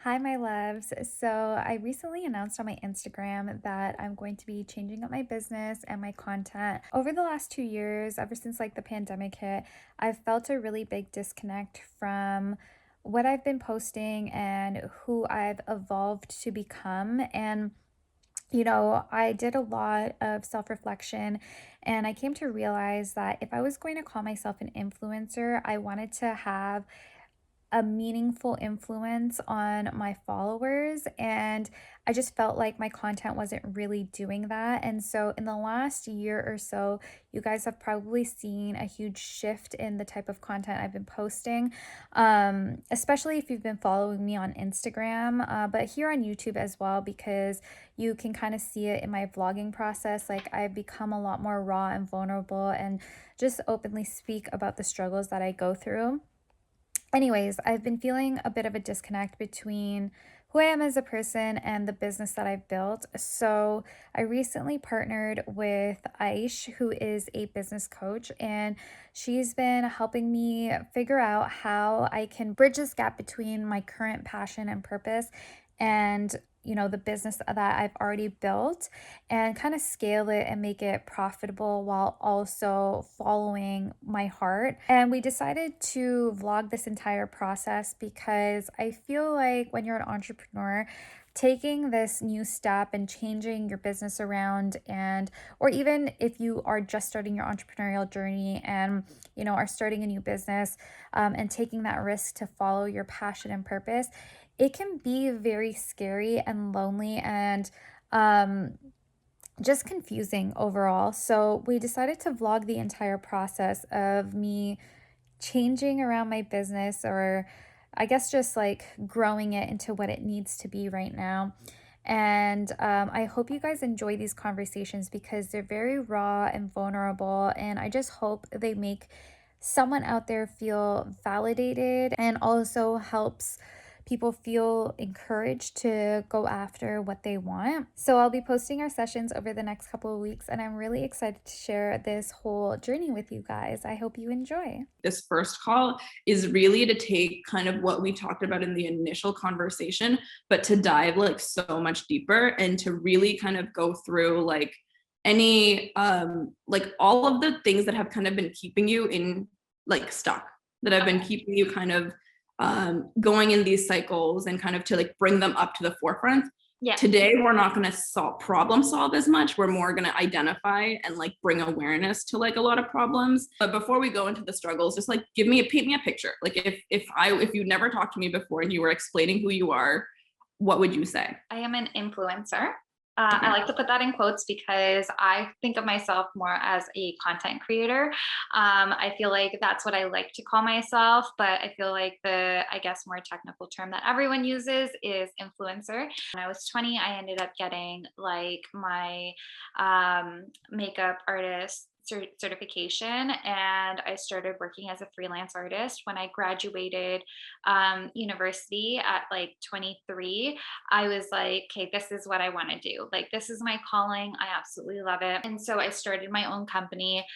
Hi, my loves. So, I recently announced on my Instagram that I'm going to be changing up my business and my content. Over the last 2 years, ever since like the pandemic hit, I've felt a really big disconnect from what I've been posting and who I've evolved to become. And I did a lot of self reflection and I came to realize that if I was going to call myself an influencer, I wanted to have a meaningful influence on my followers. And I just felt like my content wasn't really doing that. And so, in the last year or so, you guys have probably seen a huge shift in the type of content I've been posting, especially if you've been following me on Instagram, but here on YouTube as well, because you can kind of see it in my vlogging process. Like, I've become a lot more raw and vulnerable and just openly speak about the struggles that I go through. Anyways, I've been feeling a bit of a disconnect between who I am as a person and the business that I've built. So, I recently partnered with Aish, who is a business coach, and she's been helping me figure out how I can bridge this gap between my current passion and purpose and the business that I've already built and kind of scale it and make it profitable while also following my heart. And we decided to vlog this entire process because I feel like when you're an entrepreneur, taking this new step and changing your business around, and or even if you are just starting your entrepreneurial journey and are starting a new business, and taking that risk to follow your passion and purpose, it can be very scary and lonely and just confusing overall. So we decided to vlog the entire process of me changing around my business, or I guess just like growing it into what it needs to be right now. And I hope you guys enjoy these conversations because they're very raw and vulnerable. And I just hope they make someone out there feel validated and also helps people feel encouraged to go after what they want. So I'll be posting our sessions over the next couple of weeks, and I'm really excited to share this whole journey with you guys. I hope you enjoy. This first call is really to take kind of what we talked about in the initial conversation, but to dive like so much deeper and to really kind of go through like any like all of the things that have kind of been keeping you in like stuck, that have been keeping you kind of going in these cycles, and kind of to like bring them up to the forefront. Yeah. Today, we're not going to problem solve as much. We're more going to identify and like bring awareness to like a lot of problems. But before we go into the struggles, just like paint me a picture. Like if you never talked to me before and you were explaining who you are, what would you say? I am an influencer. I like to put that in quotes because I think of myself more as a content creator. I feel like that's what I like to call myself, but I feel like I guess, more technical term that everyone uses is influencer. When I was 20, I ended up getting like my makeup artist certification, and I started working as a freelance artist. When I graduated university at like 23, I was like, okay, this is what I want to do. Like, this is my calling. I absolutely love it. And so I started my own company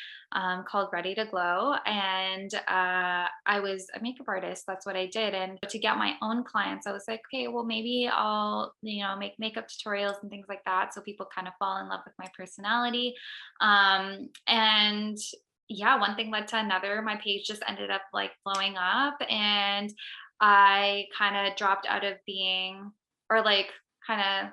called Ready to Glow. And I was a makeup artist. That's what I did. And to get my own clients, I was like, okay, well, maybe I'll, make makeup tutorials and things like that. So people kind of fall in love with my personality. And yeah, one thing led to another. My page just ended up like blowing up. And I kind of dropped out of being, or like kind of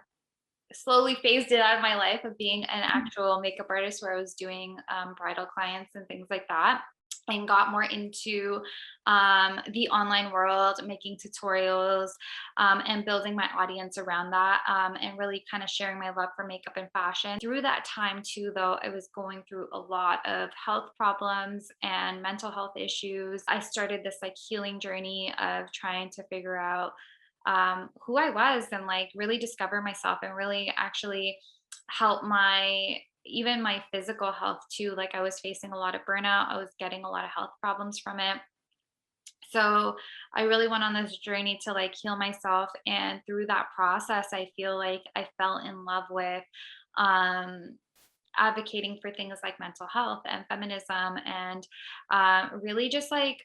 slowly phased it out of my life of being an actual makeup artist, where I was doing bridal clients and things like that, and got more into the online world, making tutorials, and building my audience around that, and really kind of sharing my love for makeup and fashion. Through that time too, though, I was going through a lot of health problems and mental health issues. I started this like healing journey of trying to figure out who I was, and like really discover myself, and really actually help even my physical health too. Like, I was facing a lot of burnout. I was getting a lot of health problems from it. So I really went on this journey to like heal myself. And through that process, I feel like I fell in love with um, advocating for things like mental health and feminism, and really just like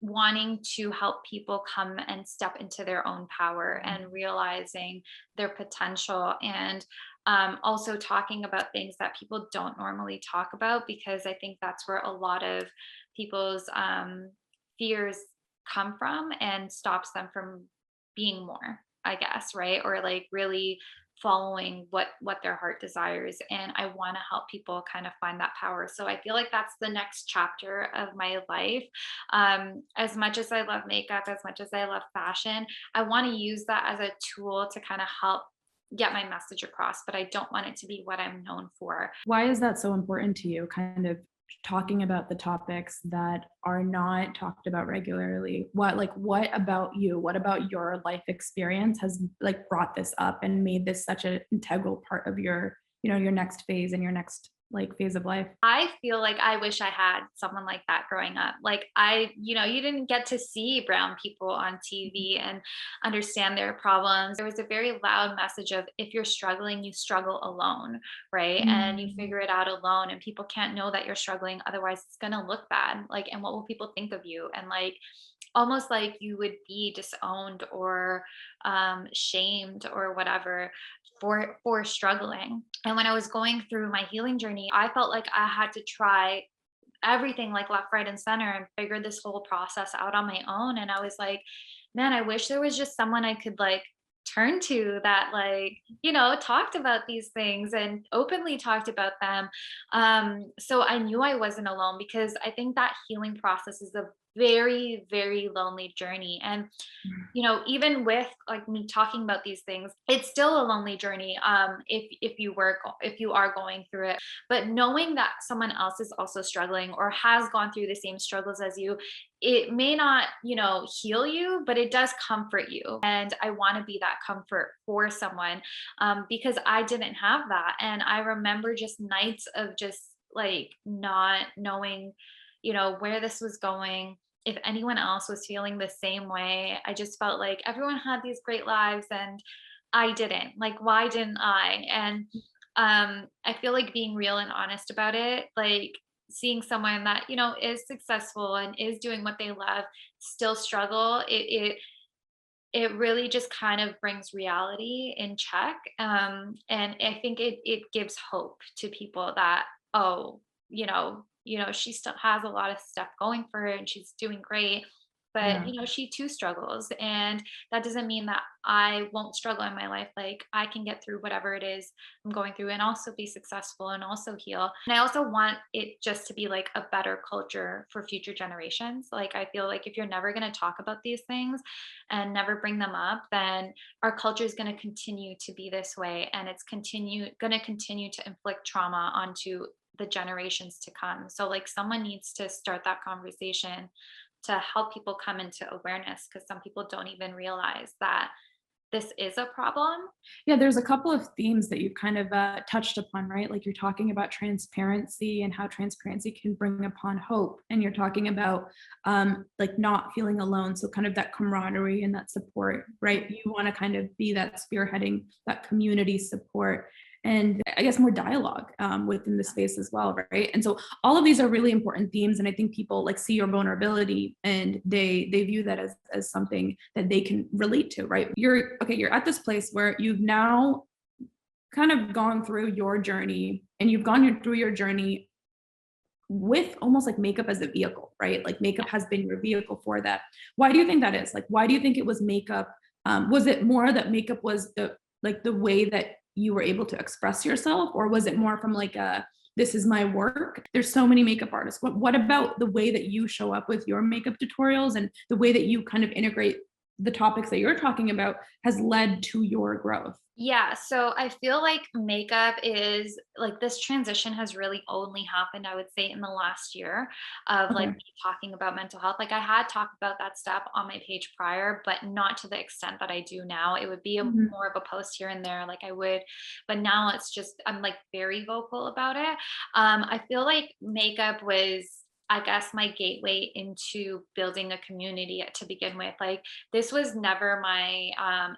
wanting to help people come and step into their own power and realizing their potential, and also talking about things that people don't normally talk about, because I think that's where a lot of people's fears come from and stops them from being more, I guess, right? Or like really following what their heart desires. And I want to help people kind of find that power. So I feel like that's the next chapter of my life. As much as I love makeup, as much as I love fashion, I want to use that as a tool to kind of help get my message across, but I don't want it to be what I'm known for. Why is that so important to you? Kind of talking about the topics that are not talked about regularly. What about you? What about your life experience has like brought this up and made this such an integral part of your, your next phase and your next like phase of life? I feel like I wish I had someone like that growing up. Like you didn't get to see brown people on TV and understand their problems. There was a very loud message of, if you're struggling, you struggle alone, right? And you Mm. figure it out alone, and people can't know that you're struggling, otherwise it's going to look bad. Like, and what will people think of you? And like, almost like you would be disowned or shamed or whatever for struggling. And when I was going through my healing journey, I felt like I had to try everything like left, right, and center and figure this whole process out on my own. And I was like, man, I wish there was just someone I could like turn to that like, talked about these things and openly talked about them. So I knew I wasn't alone, because I think that healing process is a very, very lonely journey. And even with like me talking about these things, it's still a lonely journey. If you are going through it, but knowing that someone else is also struggling or has gone through the same struggles as you, it may not, heal you, but it does comfort you. And I want to be that comfort for someone, because I didn't have that. And I remember just nights of just like not knowing, where this was going, if anyone else was feeling the same way. I just felt like everyone had these great lives and I didn't. Like, why didn't I? And I feel like being real and honest about it, like seeing someone that, is successful and is doing what they love still struggle, it really just kind of brings reality in check. And I think it gives hope to people that, oh, she still has a lot of stuff going for her and she's doing great, but Yeah. she too struggles. And that doesn't mean that I won't struggle in my life. Like, I can get through whatever it is I'm going through and also be successful and also heal. And I also want it just to be like a better culture for future generations. Like, I feel like if you're never going to talk about these things and never bring them up, then our culture is going to continue to be this way, and it's going to continue to inflict trauma onto the generations to come. So like, someone needs to start that conversation to help people come into awareness, because some people don't even realize that this is a problem. Yeah, there's a couple of themes that you've kind of touched upon, right? Like you're talking about transparency and how transparency can bring upon hope. And you're talking about like not feeling alone. So kind of that camaraderie and that support, right? You want to kind of be that spearheading that community support. And I guess more dialogue within the space as well, right? And so all of these are really important themes, and I think people like see your vulnerability and they view that as something that they can relate to, right? You're at this place where you've now kind of gone through your journey, and you've through your journey with almost like makeup as a vehicle, right? Like makeup has been your vehicle for that. Why do you think that is? Like, why do you think it was makeup? Was it more that makeup was the way that you were able to express yourself, or was it more from like a this is my work? There's so many makeup artists. What about the way that you show up with your makeup tutorials and the way that you kind of integrate the topics that you're talking about has led to your growth? Yeah, so I feel like makeup is like, this transition has really only happened, I would say, in the last year of like Okay. me talking about mental health. Like, I had talked about that stuff on my page prior, but not to the extent that I do now. It would be Mhm. more of a post here and there, like I would, but now it's just, I'm like very vocal about it. I feel like makeup was I guess, my gateway into building a community to begin with. Like, this was never my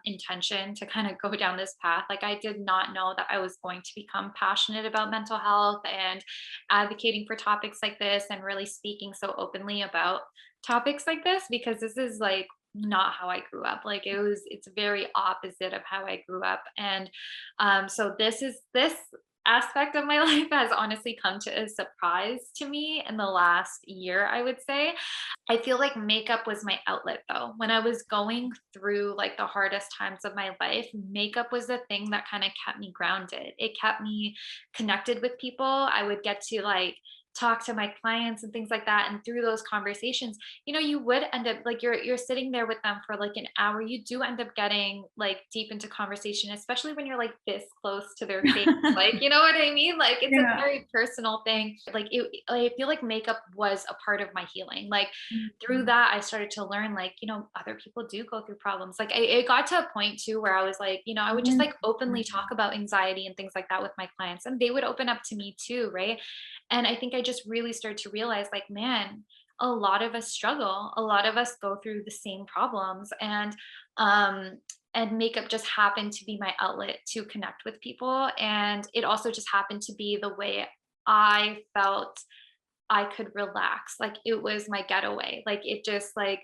intention to kind of go down this path. Like, I did not know that I was going to become passionate about mental health and advocating for topics like this and really speaking so openly about topics like this, because this is like not how I grew up. Like, it's very opposite of how I grew up. And so this aspect of my life has honestly come to a surprise to me in the last year, I would say. I feel like makeup was my outlet though. When I was going through like the hardest times of my life, makeup was the thing that kind of kept me grounded. It kept me connected with people. I would get to like talk to my clients and things like that, and through those conversations, you would end up like you're sitting there with them for like an hour. You do end up getting like deep into conversation, especially when you're like this close to their face. Like, you know what I mean? Like, it's a Yeah. very personal thing. Like, I feel like makeup was a part of my healing. Like, through Mhm. that, I started to learn, like, other people do go through problems. Like, it got to a point too where I was like, I would just Mhm. like openly talk about anxiety and things like that with my clients, and they would open up to me too, right? And I think I just really started to realize, like, man, a lot of us struggle. A lot of us go through the same problems. Um, and makeup just happened to be my outlet to connect with people. And it also just happened to be the way I felt I could relax. Like, it was my getaway. Like, it just like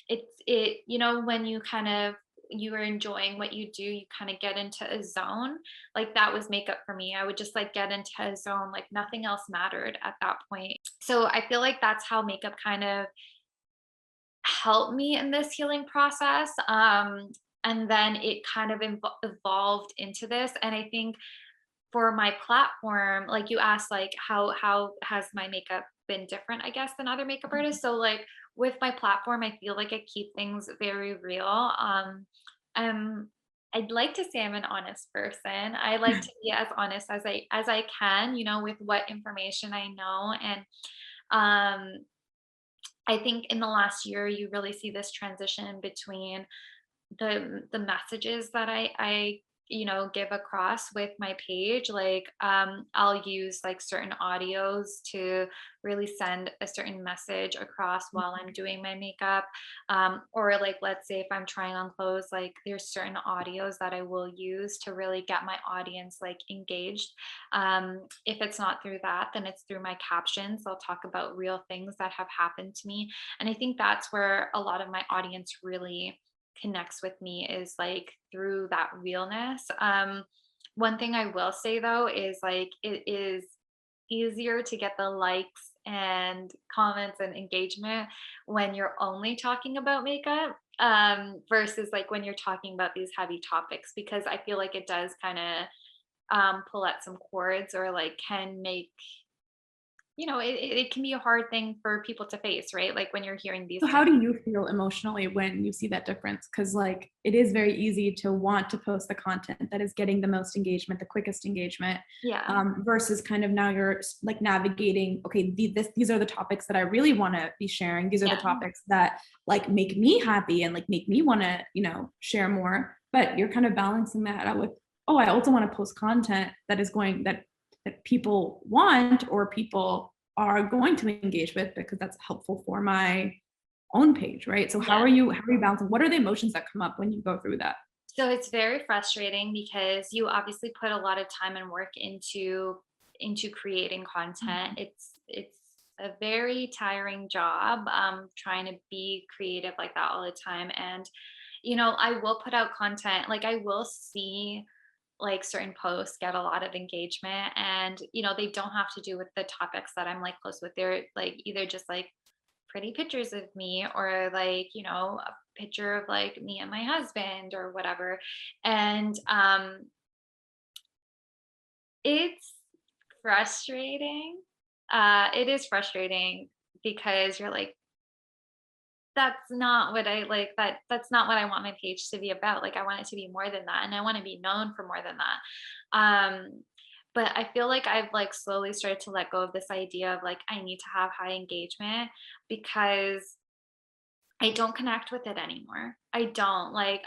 when you kind of you are enjoying what you do, you kind of get into a zone. Like, that was makeup for me. I would just like get into a zone, like nothing else mattered at that point. So I feel like that's how makeup kind of helped me in this healing process. And then it kind of evolved into this. And I think for my platform, like you asked, like how has my makeup been different, I guess, than other makeup artists. So like with my platform, I feel like I keep things very real. Um I'd like to say I'm an honest person. I like to be as honest as I can, with what information I know. And um I think in the last year you really see this transition between the messages that I give across with my page. Like, I'll use like certain audios to really send a certain message across while I'm doing my makeup. Or like, let's say if I'm trying on clothes, like there's certain audios that I will use to really get my audience like engaged. If it's not through that, then it's through my captions. I'll talk about real things that have happened to me. And I think that's where a lot of my audience really connects with me, is like through that realness. One thing I will say though is like it is easier to get the likes and comments and engagement when you're only talking about makeup, versus like when you're talking about these heavy topics, because I feel like it does kind of pull at some chords, or like can make it can be a hard thing for people to face, right? Like when you're hearing these So things. how do you feel emotionally when you see that difference? Because like it is very easy to want to post the content that is getting the most engagement, the quickest engagement, Yeah. versus kind of now you're like navigating. Okay, these are the topics that I really want to be sharing. These are the Yeah. topics that like make me happy and like make me want to share more. But you're kind of balancing that out with, oh, I also want to post content that is going that people want or people are going to engage with because that's helpful for my own page, right? So Yeah. how are you balancing? What are the emotions that come up when you go through that? So it's very frustrating because you obviously put a lot of time and work into creating content. It's a very tiring job, trying to be creative like that all the time. And I will put out content. Like, I will see like certain posts get a lot of engagement, and they don't have to do with the topics that I'm like close with. They're like either just like pretty pictures of me, or like a picture of like me and my husband or whatever. And it's frustrating. It is frustrating because you're like, that's not what I like. That's not what I want my page to be about. Like, I want it to be more than that, and I want to be known for more than that. But I feel like I've like slowly started to let go of this idea of like I need to have high engagement, because I don't connect with it anymore. I don't like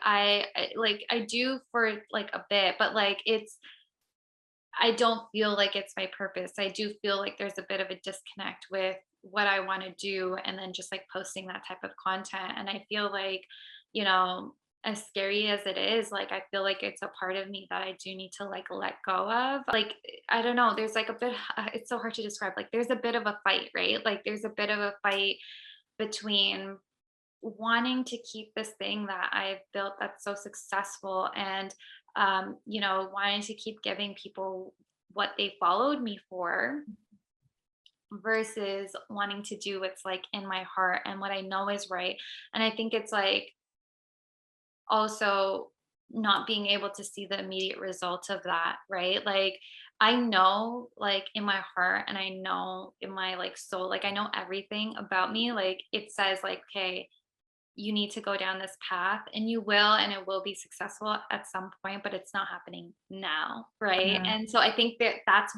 like I do for like a bit, but like I don't feel like it's my purpose. I do feel like there's a bit of a disconnect with what I want to do and then just like posting that type of content. And I feel like, you know, as scary as it is, like I feel like it's a part of me that I do need to like let go of. Like I don't know, there's like a bit it's so hard to describe. Like there's a bit of a fight, right? Like there's a bit of a fight between wanting to keep this thing that I've built that's so successful and you know, wanting to keep giving people what they followed me for versus wanting to do what's like in my heart and what I know is right. And I think it's like also not being able to see the immediate result of that, right? Like I know like in my heart and I know in my like soul, like I know everything about me. Like it says like, okay, you need to go down this path and you will and it will be successful at some point, but it's not happening now, right? Yeah. And so I think that that's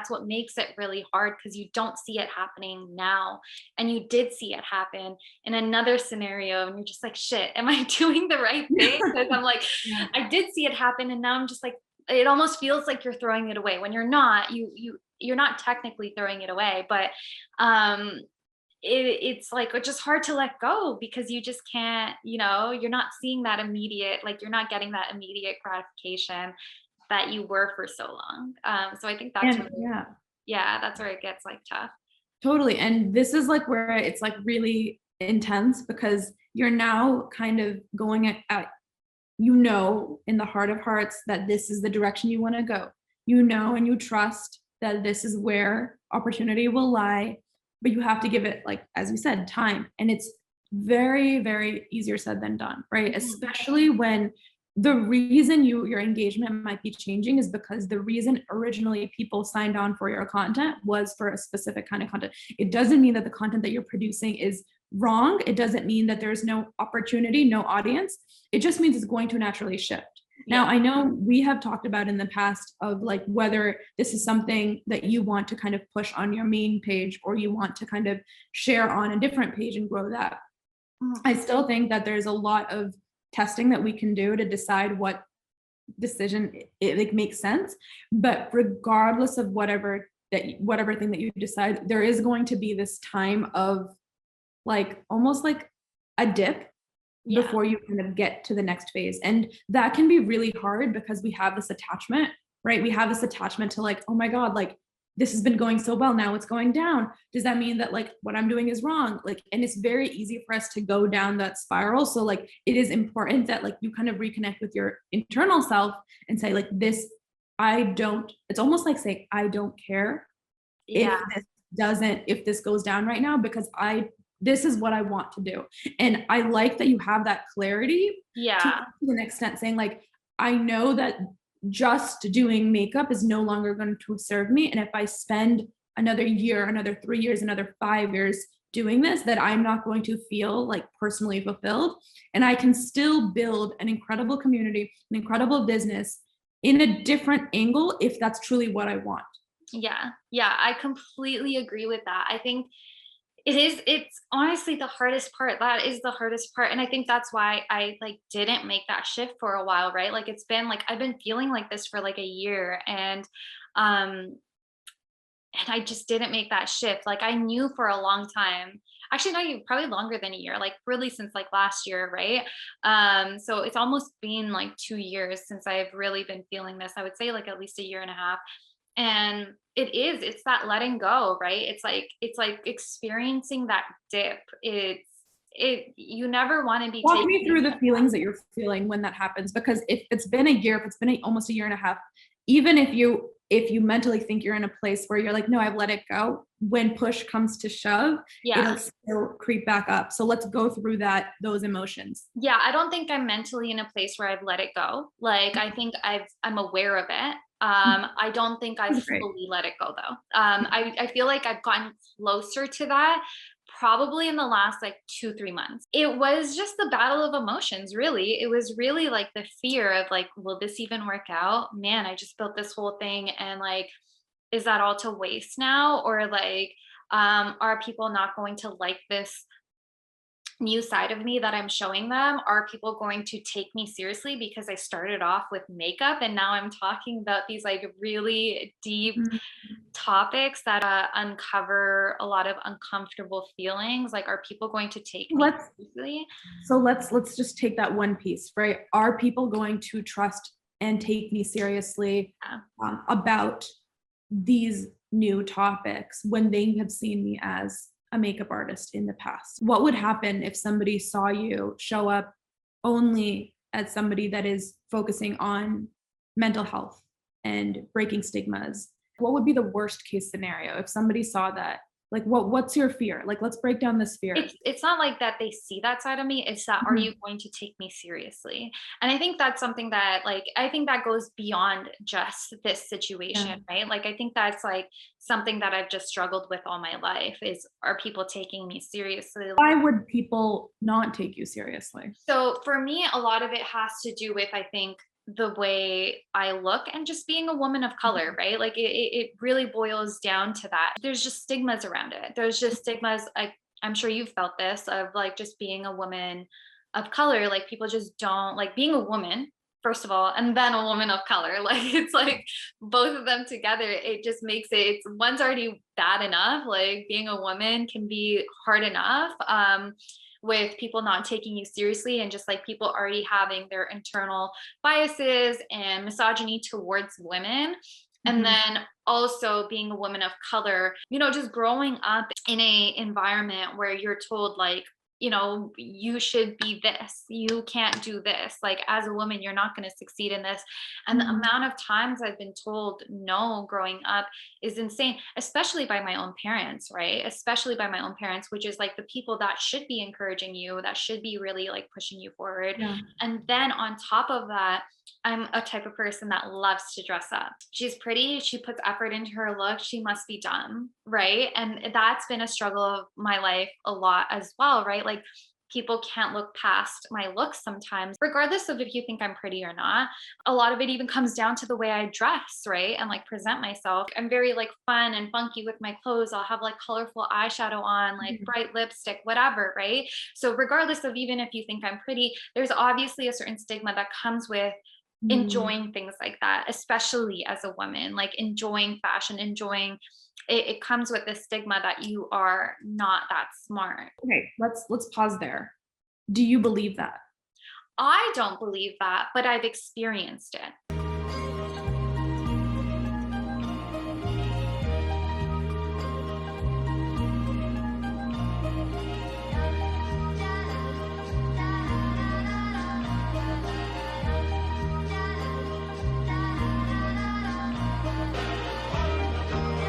what makes it really hard because you don't see it happening now, and you did see it happen in another scenario and you're just like, shit, am I doing the right thing? Because I'm like, Yeah. I did see it happen and now I'm just like, it almost feels like you're throwing it away when you're not. You're not technically throwing it away, but um it's like it's just hard to let go because you just can't, you know, you're not seeing that immediate, like you're not getting that immediate gratification that you were for so long. So I think that's And really, yeah. yeah, that's where it gets like tough. Totally. And this is like where it's like really intense because you're now kind of going at you know, in the heart of hearts that this is the direction you want to go. You know, and you trust that this is where opportunity will lie, but you have to give it, like, as you said, time. And it's very, very easier said than done, right? Mhm. Especially when the reason your engagement might be changing is because the reason originally people signed on for your content was for a specific kind of content. It doesn't mean that the content that you're producing is wrong. It doesn't mean that there's no opportunity, no audience. It just means it's going to naturally shift. Now, Yeah. I know we have talked about in the past of like whether this is something that you want to kind of push on your main page or you want to kind of share on a different page and grow that. Mhm. I still think that there's a lot of testing that we can do to decide what decision it like makes sense. But regardless of whatever thing that you decide, there is going to be this time of like almost like a dip Yeah. before you kind of get to the next phase. And that can be really hard because we have this attachment, right? We have this attachment to like, oh my God, like this has been going so well. Now it's going down. Does that mean that like what I'm doing is wrong? Like, and it's very easy for us to go down that spiral. So like it is important that like you kind of reconnect with your internal self and say, like, this, I don't, it's almost like saying, I don't care Yeah. if if this goes down right now because this is what I want to do. And I like that you have that clarity to Yeah. an extent saying like, I know that just doing makeup is no longer going to serve me. And if I spend another year, another 3 years, another 5 years doing this, that I'm not going to feel like personally fulfilled. And I can still build an incredible community, an incredible business in a different angle if that's truly what I want. Yeah. Yeah. I completely agree with that. I think it's honestly the hardest part. That is the hardest part. And I think that's why I like didn't make that shift for a while, right? Like it's been like I've been feeling like this for like a year um and I just didn't make that shift. Like I knew for a long time. Actually, no, you probably longer than a year, like really since like last year, right? So it's almost been like 2 years since I've really been feeling this. I would say like at least a year and a half. And it's that letting go, right? It's like experiencing that dip. It you never want to be Walk taking me a through the step back. feelings that you're feeling when that happens, because if it's been a year, if it's been almost a year and a half, even if you mentally think you're in a place where you're like, no, I've let it go, when push comes to shove, it'll Yeah. still creep back up. So let's go through those emotions. Yeah, I don't think I'm mentally in a place where I've let it go. Like I think I'm aware of it. I don't think I've That's great. fully let it go though. I feel like I've gotten closer to that probably in the last like 2, 3 months. It was just the battle of emotions, really. It was really like the fear of like, will this even work out? Man, I just built this whole thing and like, is that all to waste now? Or like, are people not going to like this new side of me that I'm showing them? Are people going to take me seriously because I started off with makeup and now I'm talking about these like really deep Mm. topics that uncover a lot of uncomfortable feelings? Like, are people going to take me Let's seriously? let's just take that one piece, right? Are people going to trust and take me seriously Yeah. about these new topics when they have seen me as a makeup artist in the past? What would happen if somebody saw you show up only as somebody that is focusing on mental health and breaking stigmas? What would be the worst case scenario if somebody saw that? Like what's your fear? Like let's break down this fear. It's not like that they see that side of me, it's that, are Mhm. you going to take me seriously? And I think that's something that, like, I think that goes beyond just this Yeah. situation, right? Like, I think that's, like, something that I've just struggled with all my life is, are people taking me seriously? Why would people not take you seriously? So for me, a lot of it has to do with, I think, the way I look and just being a woman of color, right? Like it really boils down to that. There's just stigmas around it. There's just stigmas. I'm sure you've felt this of like just being a woman of color. Like people just don't like being a woman, first of all, and then a woman of color. Like it's like both of them together. It just makes it, it's one's already bad enough. Like being a woman can be hard enough. With people not taking you seriously and just like people already having their internal biases and misogyny towards women. And Mhm. then also being a woman of color, just growing up in a environment where you're told like, you should be this, you can't do this, like as a woman you're not going to succeed in this. And the Mhm. amount of times I've been told no growing up is insane, especially by my own parents, right? Especially by my own parents, which is like the people that should be encouraging you, that should be really like pushing you forward. Yeah. And then on top of that, I'm a type of person that loves to dress up. She's pretty, she puts effort into her look, she must be dumb, right? And that's been a struggle of my life a lot as well, right? Like people can't look past my looks sometimes, regardless of if you think I'm pretty or not. A lot of it even comes down to the way I dress, right? And like present myself. I'm very like fun and funky with my clothes. I'll have like colorful eyeshadow on, like Mhm. bright lipstick, whatever, right? So regardless of even if you think I'm pretty, there's obviously a certain stigma that comes with Mm. enjoying things like that, especially as a woman, like enjoying fashion, enjoying it comes with this stigma that you are not that smart. Okay, let's pause there. Do you believe that? I don't believe that, but I've experienced it.